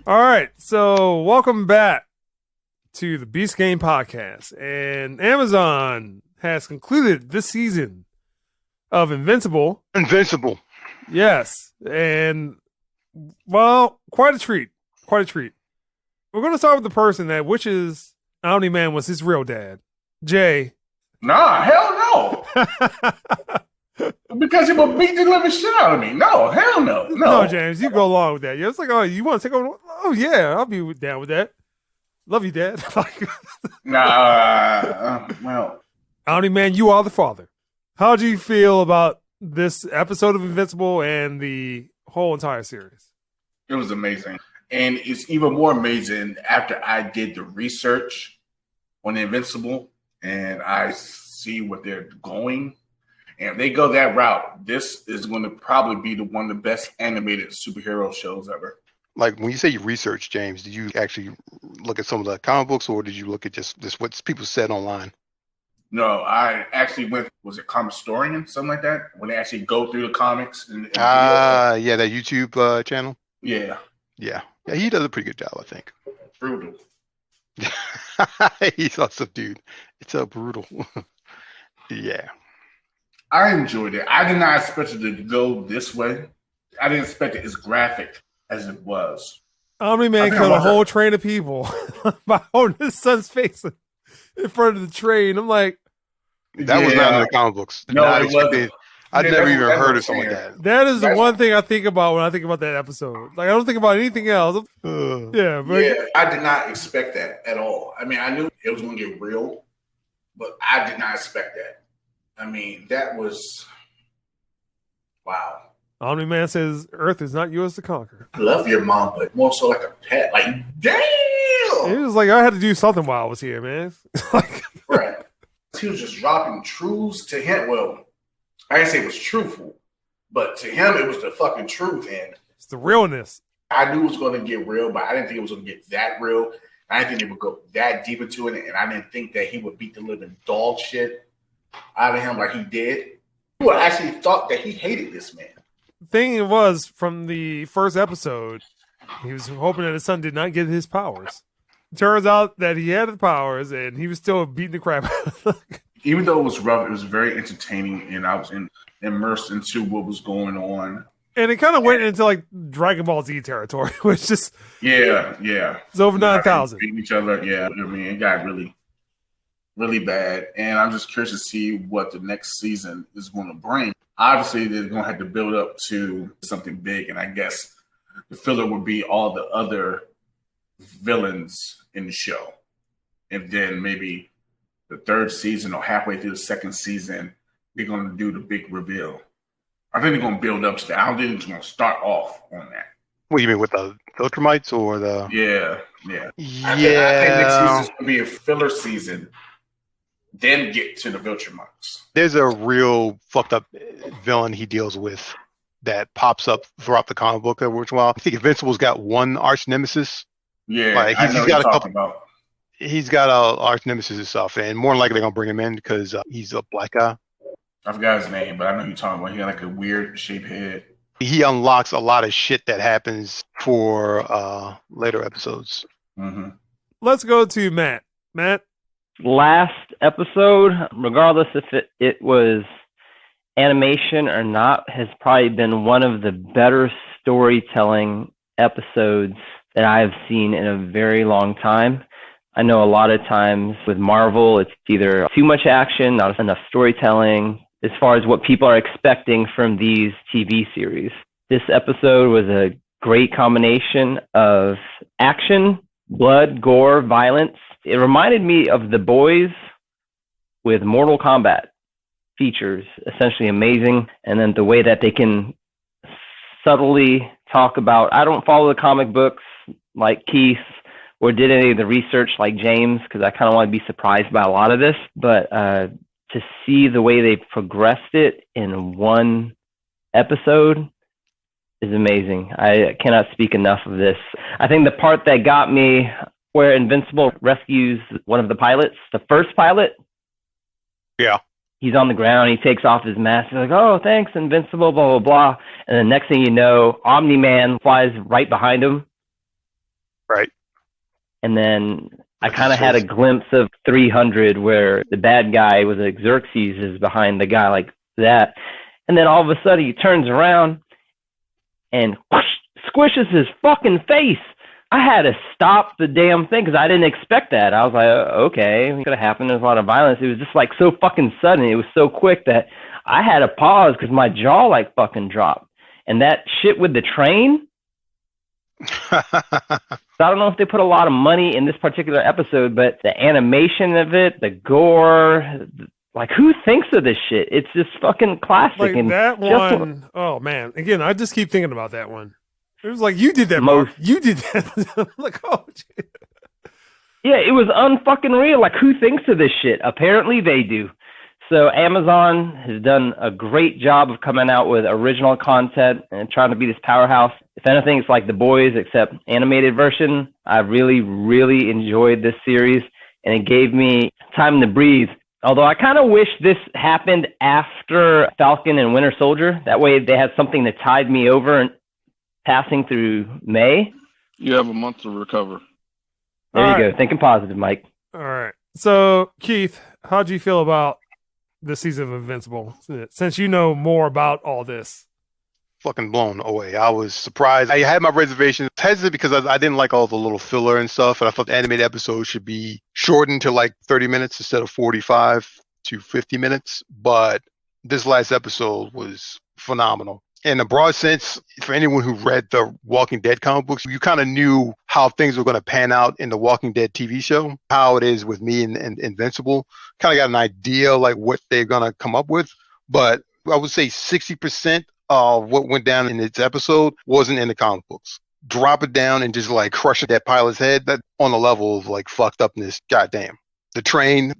All right, so welcome back to the Beast Game Podcast. And Amazon has concluded this season of Invincible. Invincible. Yes, and, well, quite a treat. Quite a treat. We're going to start with the person that wishes Omni-Man was his real dad, Jay. Nah, hell no. Because he would beat the living shit out of me. No, hell no. No, James, you go along with that. Yeah, it's like, oh, you want to take over? Oh, yeah, I'll be down with that. Love you, Dad. Well. Omni-Man, you are the father. How do you feel about this episode of Invincible and the whole entire series? It was amazing. And it's even more amazing after I did the research on Invincible and I see what they're going. And if they go that route, this is going to probably be one of the best animated superhero shows ever. Like, when you say you research, James, did you actually look at some of the comic books, or did you look at just what people said online? No, I actually went, was it Comicstorian, something like that? When they actually go through the comics. And yeah, that YouTube channel? Yeah. Yeah, he does a pretty good job, I think. Brutal. He's awesome, dude. It's so brutal. Yeah. I enjoyed it. I did not expect it to go this way. I didn't expect it as graphic as it was. Omni-Man killed a whole train of people by holding his son's face in front of the train. I'm like, that was not in the comic books. No, it wasn't. I've never even heard of something like that. That is the one thing I think about when I think about that episode. Like, I don't think about anything else. Yeah, I did not expect that at all. I mean, I knew it was going to get real, but I did not expect that. I mean, that was, wow. Omni-Man says Earth is not yours to conquer. I love your mom, but more so like a pet. Like, damn! It was like, I had to do something while I was here, man. Right. He was just dropping truths to him. Well, I didn't say it was truthful, but to him, it was the fucking truth. And it's the realness. I knew it was going to get real, but I didn't think it was going to get that real. I didn't think it would go that deep into it, and I didn't think that he would beat the living dog shit out of him like he did. People actually thought that he hated this man. The thing was, from the first episode, he was hoping that his son did not get his powers. It turns out that he had the powers, and he was still beating the crap out of them. Even though it was rough, it was very entertaining, and I was immersed into what was going on. And it kind of went into like Dragon Ball Z territory, which just yeah, it's over 9,000. Beating each other, yeah. I mean, it got really, really bad, and I'm just curious to see what the next season is going to bring. Obviously, they're going to have to build up to something big, and I guess the filler would be all the other villains in the show, and then maybe the third season or halfway through the second season, they're going to do the big reveal. I think they're going to build up to that. I don't think it's going to start off on that. What do you mean, with the Ultramites or the? Yeah. I think next season's going to be a filler season, then get to the Viltrumites. There's a real fucked up villain he deals with that pops up throughout the comic book every once in a while. I think Invincible's got one arch nemesis. Yeah, like, I know he's got a couple. About. He's got a arch nemesis and stuff, and more than likely they're gonna bring him in because he's a black guy. I forgot his name, but I know you're talking about. He got like a weird shaped head. He unlocks a lot of shit that happens for later episodes. Mm-hmm. Let's go to Matt. Matt? Last episode, regardless if it was animation or not, has probably been one of the better storytelling episodes that I've seen in a very long time. I know a lot of times with Marvel, it's either too much action, not enough storytelling, as far as what people are expecting from these TV series. This episode was a great combination of action, blood, gore, violence. It reminded me of The Boys with Mortal Kombat features, essentially amazing. And then the way that they can subtly talk about, I don't follow the comic books like Keith or did any of the research like James, because I kind of want to be surprised by a lot of this, but to see the way they progressed it in one episode is amazing. I cannot speak enough of this. I think the part that got me, where Invincible rescues one of the pilots, the first pilot. Yeah. He's on the ground. He takes off his mask. He's like, oh, thanks, Invincible, blah, blah, blah. And the next thing you know, Omni-Man flies right behind him. Right. And then I That's kind of had a true. glimpse of 300 where the bad guy was Xerxes is behind the guy like that. And then all of a sudden he turns around and whoosh, squishes his fucking face. I had to stop the damn thing because I didn't expect that. I was like, okay, it could have happened. There's a lot of violence. It was just like so fucking sudden. It was so quick that I had to pause because my jaw like fucking dropped. And that shit with the train, so I don't know if they put a lot of money in this particular episode, but the animation of it, the gore, like who thinks of this shit? It's just fucking classic. Like and that just one, oh man. Again, I just keep thinking about that one. It was like, you did that, Most- Mark. You did that. I'm like, oh, shit. Yeah, it was unfucking real. Like, who thinks of this shit? Apparently they do. So Amazon has done a great job of coming out with original content and trying to be this powerhouse. If anything, it's like The Boys, except animated version. I really, really enjoyed this series, and it gave me time to breathe. Although I kind of wish this happened after Falcon and Winter Soldier. That way they had something that tied me over and passing through May. You have a month to recover. There All you right. go. Thinking positive, Mike. All right. So, Keith, how'd you feel about this season of Invincible? Since you know more about all this. Fucking blown away. I was surprised. I had my reservations. Hesitant because I didn't like all the little filler and stuff, and I thought the animated episodes should be shortened to like 30 minutes instead of 45 to 50 minutes. But this last episode was phenomenal. In a broad sense, for anyone who read the Walking Dead comic books, you kind of knew how things were going to pan out in the Walking Dead TV show, how it is with me and Invincible. Kind of got an idea like what they're going to come up with. But I would say 60% of what went down in this episode wasn't in the comic books. Drop it down and just like crush that pilot's head, that on the level of like fucked upness. Goddamn. The train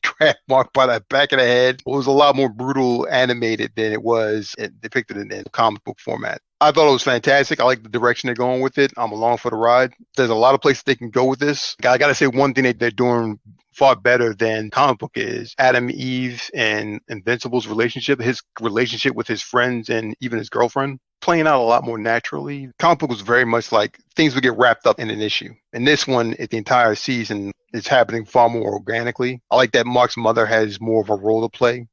grabbed Mark by the back of the head. It was a lot more brutal animated than it was depicted in comic book format. I thought it was fantastic. I like the direction they're going with it. I'm along for the ride. There's a lot of places they can go with this. I got to say one thing that they're doing far better than comic book is Adam, Eve, and Invincible's relationship, his relationship with his friends and even his girlfriend, playing out a lot more naturally. Comic book was very much like things would get wrapped up in an issue. And this one, the entire season, is happening far more organically. I like that Mark's mother has more of a role to play.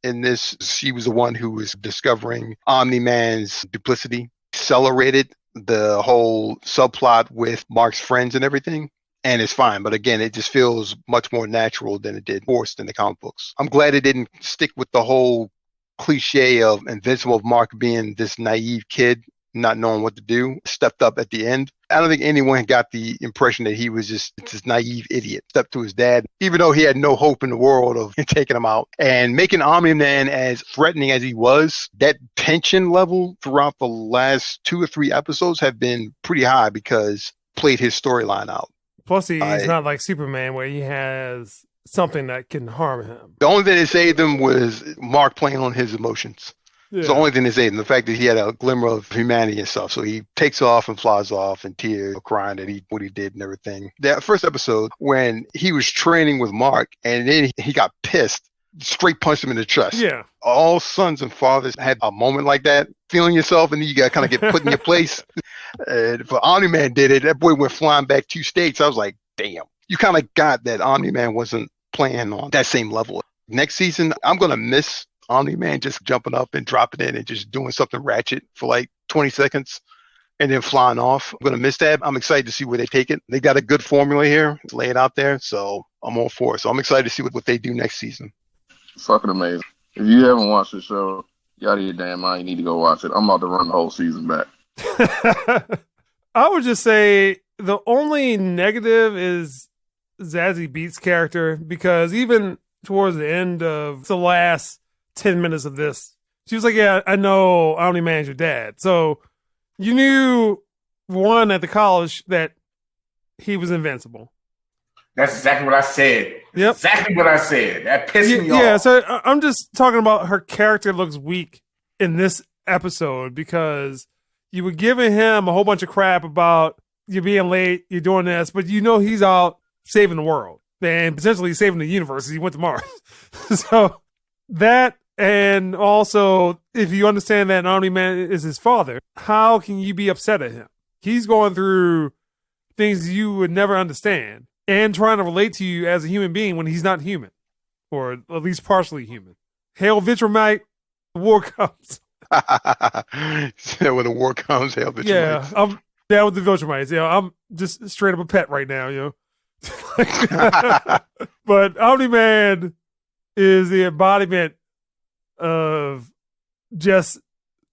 In this, she was the one who was discovering Omni-Man's duplicity, accelerated the whole subplot with Mark's friends and everything. And it's fine. But again, it just feels much more natural than it did forced in the comic books. I'm glad it didn't stick with the whole cliche of Invincible of Mark being this naive kid, not knowing what to do, stepped up at the end. I don't think anyone got the impression that he was just this naive idiot, stepped to his dad, even though he had no hope in the world of taking him out. And making Omni-Man as threatening as he was, that tension level throughout the last 2 or 3 episodes have been pretty high because played his storyline out. Plus, he's not like Superman where he has something that can harm him. The only thing that saved him was Mark playing on his emotions. Yeah. It's the only thing that saved him, the fact that he had a glimmer of humanity and stuff. So he takes off and flies off in tears, crying that what he did and everything. That first episode, when he was training with Mark and then he got pissed, straight punched him in the chest. Yeah. All sons and fathers had a moment like that, feeling yourself, and then you got to kind of get put in your place. If Omni-Man did it, that boy went flying back 2 states. I was like, damn. You kind of got that Omni-Man wasn't playing on that same level. Next season, I'm going to miss Omni-Man just jumping up and dropping in and just doing something ratchet for like 20 seconds and then flying off. I'm going to miss that. I'm excited to see where they take it. They got a good formula here, lay it out there, so I'm all for it. So I'm excited to see what they do next season. Fucking amazing. If you haven't watched the show, you out of your damn mind, you need to go watch it. I'm about to run the whole season back. I would just say the only negative is Zazie Beetz' character, because even towards the end of the last 10 minutes of this, she was like, yeah, I know Omni-Man's your dad. So you knew, one, at the college that he was invincible. That's exactly what I said. Yep. Exactly what I said. That pissed me off. Yeah, so I'm just talking about her character looks weak in this episode because you were giving him a whole bunch of crap about you being late, you're doing this, but you know he's out saving the world and potentially saving the universe. He went to Mars. So that, and also if you understand that Omni-Man is his father, how can you be upset at him? He's going through things you would never understand and trying to relate to you as a human being when he's not human, or at least partially human. Hail Vitramite, war comes. When the war comes, hail Vitramite. Yeah, I'm down with the Viltrumites. Yeah, I'm just straight up a pet right now, But Omni-Man is the embodiment of just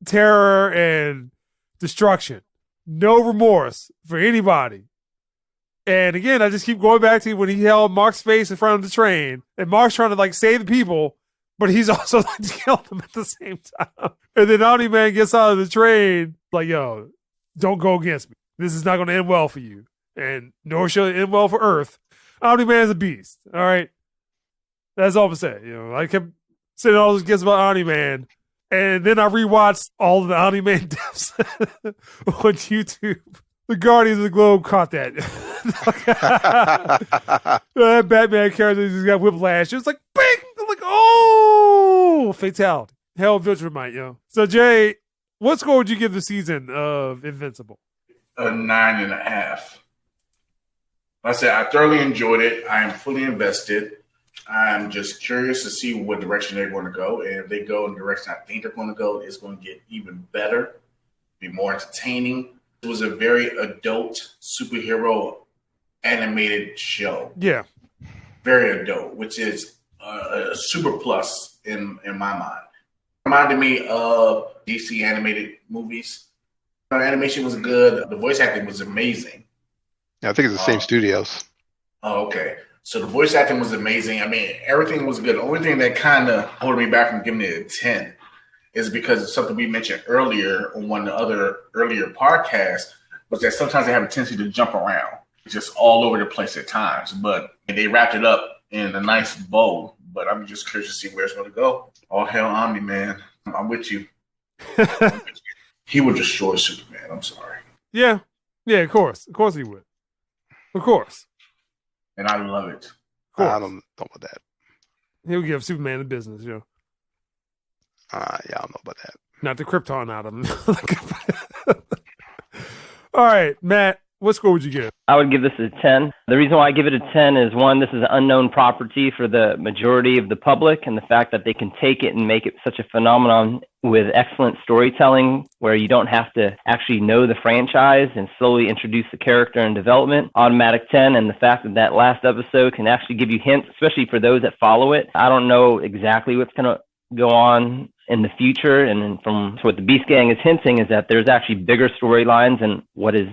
terror and destruction. No remorse for anybody. And again, I just keep going back to when he held Mark's face in front of the train, and Mark's trying to save the people, but he's also killing them at the same time. And then Omni-Man gets out of the train, yo, don't go against me. This is not going to end well for you. And nor shall it end well for Earth. Omni-Man's a beast. All right. That's all I'm saying. I kept saying all those gifts about Omni-Man. And then I rewatched all of the Omni-Man deaths on YouTube. The Guardians of the Globe caught that. That Batman character just got whiplash. It was like, bing! I'm like, oh! Fatality. Hell, Viltrumite, So, Jay, what score would you give the season of Invincible? A 9.5. Like I said, I thoroughly enjoyed it. I am fully invested. I'm just curious to see what direction they're going to go. And if they go in the direction I think they're going to go, it's going to get even better, be more entertaining. It was a very adult superhero animated show. Yeah. Very adult, which is a super plus in my mind. Reminded me of DC animated movies. The animation was good. The voice acting was amazing. Yeah, I think it's the same studios. Oh, okay. So the voice acting was amazing. I mean, everything was good. The only thing that kind of held me back from giving it a 10 is because of something we mentioned earlier on one of the other earlier podcasts, was that sometimes they have a tendency to jump around, just all over the place at times. But they wrapped it up in a nice bow. But I'm just curious to see where it's going to go. All hell Omni, man. I'm with you. He would destroy Superman. I'm sorry. Yeah. Yeah, of course. Of course he would. Of course. And I love it. I don't know about that. He'll give Superman the business, Yeah, I don't know about that. Not the Krypton out of him. All right, Matt, what score would you give? I would give this a 10. The reason why I give it a 10 is, one, this is an unknown property for the majority of the public, and the fact that they can take it and make it such a phenomenon with excellent storytelling where you don't have to actually know the franchise and slowly introduce the character and development. Automatic 10, and the fact that that last episode can actually give you hints, especially for those that follow it. I don't know exactly what's going to go on in the future, and from what the Beast Gang is hinting is that there's actually bigger storylines than what has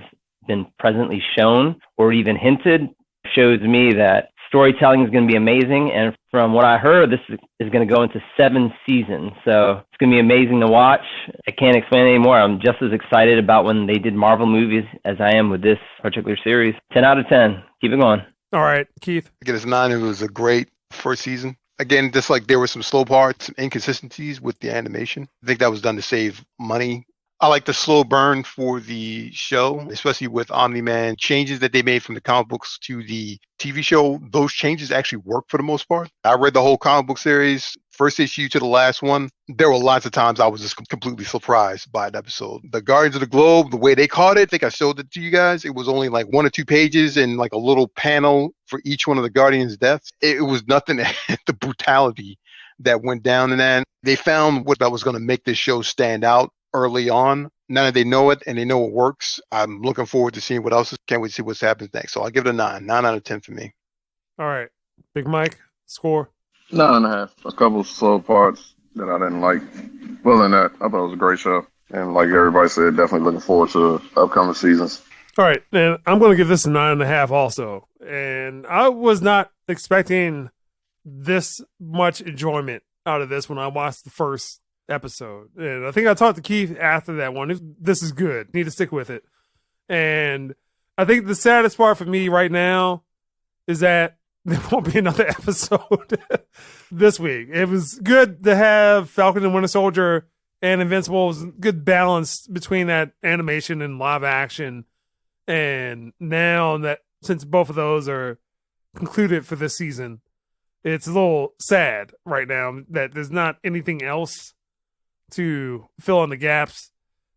been presently shown or even hinted. Shows me that storytelling is going to be amazing, and from what I heard, this is going to go into 7 seasons, so it's going to be amazing to watch. I can't explain anymore. I'm just as excited about when they did Marvel movies as I am with this particular series. 10 out of 10. Keep it going. All right, Keith. I give it a 9. It was a great first season. Again, just like there were some slow parts, some inconsistencies with the animation. I think that was done to save money. I like the slow burn for the show, especially with Omni-Man. Changes that they made from the comic books to the TV show, those changes actually work for the most part. I read the whole comic book series, first issue to the last one. There were lots of times I was just completely surprised by an episode. The Guardians of the Globe, the way they caught it, I think I showed it to you guys. It was only like 1 or 2 pages and like a little panel for each one of the Guardians' deaths. It was nothing at the brutality that went down in that. They found what that was going to make this show stand out early on. Now that they know it and they know it works, I'm looking forward to seeing what else. Can't wait to see what's happens next. So I'll give it a 9. 9 out of 10 for me. All right. Big Mike, score? 9.5. A couple of slow parts that I didn't like. Other than that, I thought it was a great show. And like everybody said, definitely looking forward to upcoming seasons. All right. And I'm going to give this a 9.5 also. And I was not expecting this much enjoyment out of this when I watched the first episode. And I think I talked to Keith after that one. This is good. Need to stick with it. And I think the saddest part for me right now is that there won't be another episode this week. It was good to have Falcon and Winter Soldier and Invincible. It was a good balance between that animation and live action. And now that since both of those are concluded for this season, it's a little sad right now that there's not anything else to fill in the gaps.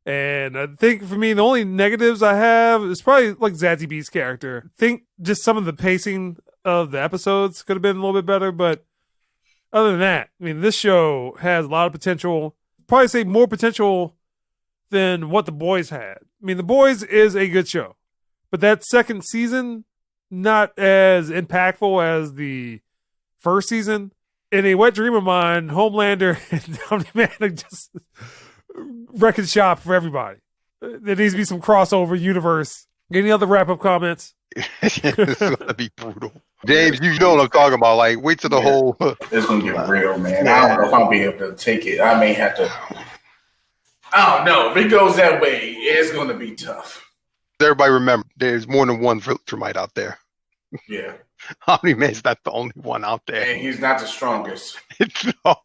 And I think for me, the only negatives I have is probably like Zazie Beet's character. I think just some of the pacing of the episodes could have been a little bit better, but other than that, I mean, this show has a lot of potential. Probably say more potential than what The Boys had. I mean, The Boys is a good show, but that second season, not as impactful as the first season. In a wet dream of mine, Homelander and Omni-Man are just wrecking shop for everybody. There needs to be some crossover universe. Any other wrap-up comments? It's gonna be brutal. James, you know what I'm talking about. Like, wait till the whole. It's gonna get real, man. I don't know if I'll be able to take it. I may have to. I don't know. If it goes that way, it's gonna be tough. Everybody remember, there's more than one Viltrumite out there. Yeah. Omni-Man's not the only one out there. And he's not the strongest. No.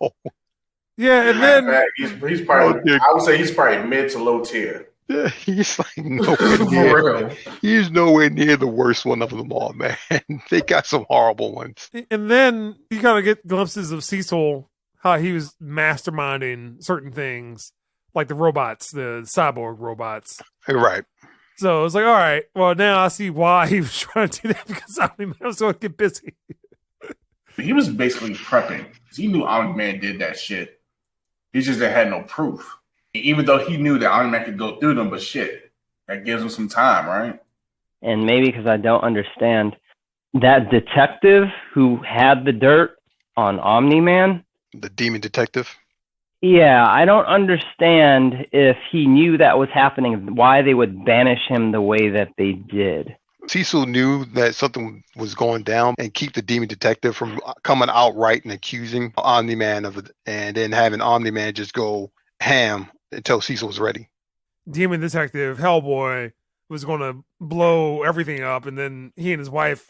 Yeah, and then he's probably. I would say he's probably mid to low tier. Yeah, he's like nowhere near. He's nowhere near the worst one of them all, man. They got some horrible ones. And then you kind of get glimpses of Cecil, how he was masterminding certain things, like the robots, the cyborg robots. Right. So it was like, all right, well, now I see why he was trying to do that, because Omni-Man was going to get busy. He was basically prepping. He knew Omni-Man did that shit. He just had no proof. Even though he knew that Omni-Man could go through them, but shit, that gives him some time, right? And maybe because I don't understand, that detective who had the dirt on Omni-Man, the demon detective. Yeah, I don't understand if he knew that was happening, why they would banish him the way that they did. Cecil knew that something was going down and keep the demon detective from coming outright and accusing Omni-Man of it, and then having Omni-Man just go ham until Cecil was ready. Demon detective Hellboy was going to blow everything up, and then he and his wife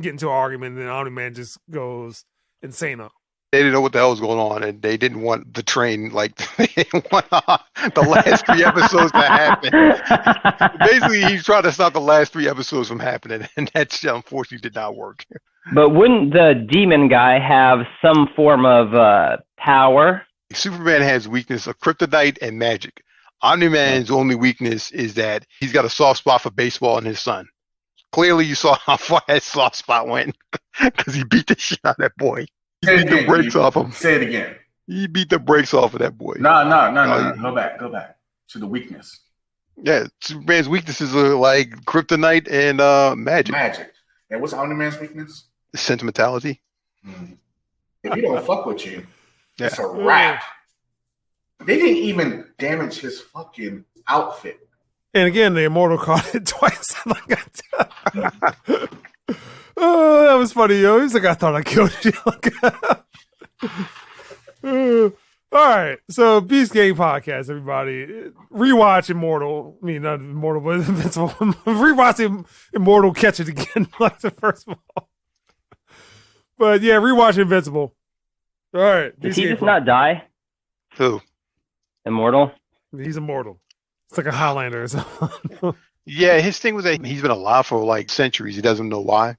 get into an argument, and then Omni-Man just goes insane. They didn't know what the hell was going on, and they didn't want the train, like, they didn't want the last 3 episodes to happen. Basically, he's trying to stop the last 3 episodes from happening, and that unfortunately did not work. But wouldn't the demon guy have some form of power? Superman has weakness of kryptonite and magic. Omni-Man's only weakness is that he's got a soft spot for baseball and his son. Clearly, you saw how far that soft spot went, because he beat the shit out of that boy. He beat the brakes off him. Say it again. He beat the brakes off of that boy. No. Go back to the weakness. Yeah, Superman's weaknesses are like kryptonite and magic. And what's Omni-Man's weakness? Sentimentality. If he don't fuck with you, it's a wrap. They didn't even damage his fucking outfit. And again, the Immortal caught it twice. Oh, that was funny, yo. He's like, I thought I killed you. All right. So, Beast Game Podcast, everybody. Rewatch Immortal. I mean, not Immortal, but Invincible. Rewatch Immortal, catch it again, like the first one. But yeah, rewatch Invincible. All right. Did he just not die? Who? Immortal? He's immortal. It's like a Highlander or something. Yeah, his thing was that he's been alive for like centuries. He doesn't know why.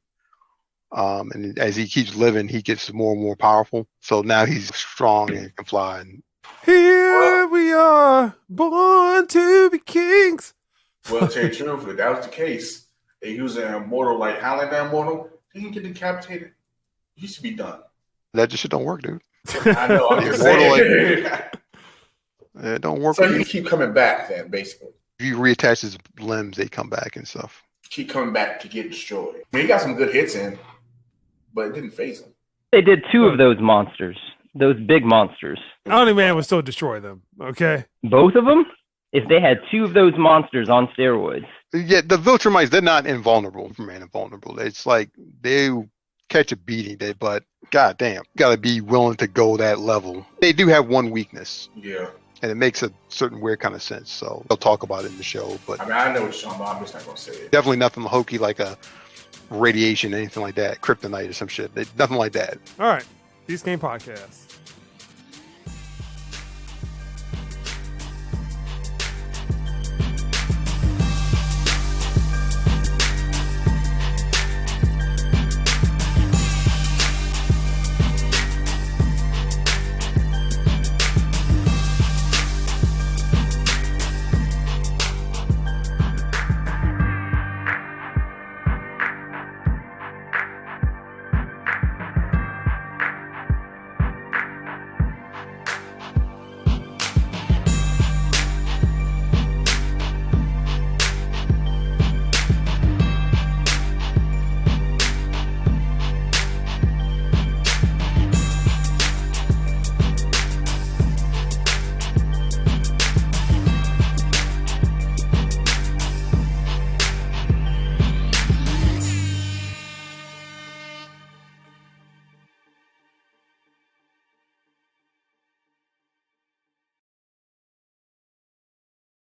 And as he keeps living, he gets more and more powerful. So now he's strong and can fly. And here we are, born to be kings. Well, to tell you the truth, if that was the case, and he was an immortal like Highlander immortal, he can get decapitated. He used to be done. That just shit don't work, dude. I know. I'm just saying. It don't work. So he keep coming back then, basically. If you reattach his limbs, they come back and stuff. Keep coming back to get destroyed. I mean, he got some good hits in, but it didn't phase him. They did 2 of those monsters, those big monsters. Omni-Man would still destroy them, okay? Both of them? If they had 2 of those monsters on steroids. Yeah, the Viltrumites, they're not invulnerable. Superman invulnerable. It's like they catch a beating, but goddamn, got to be willing to go that level. They do have one weakness. Yeah. And it makes a certain weird kind of sense. So they'll talk about it in the show. But I mean, I know what you're talking about. I'm just not going to say it. Definitely nothing hokey like a radiation, anything like that. Kryptonite or some shit. Nothing like that. All right. Beast Game Podcast.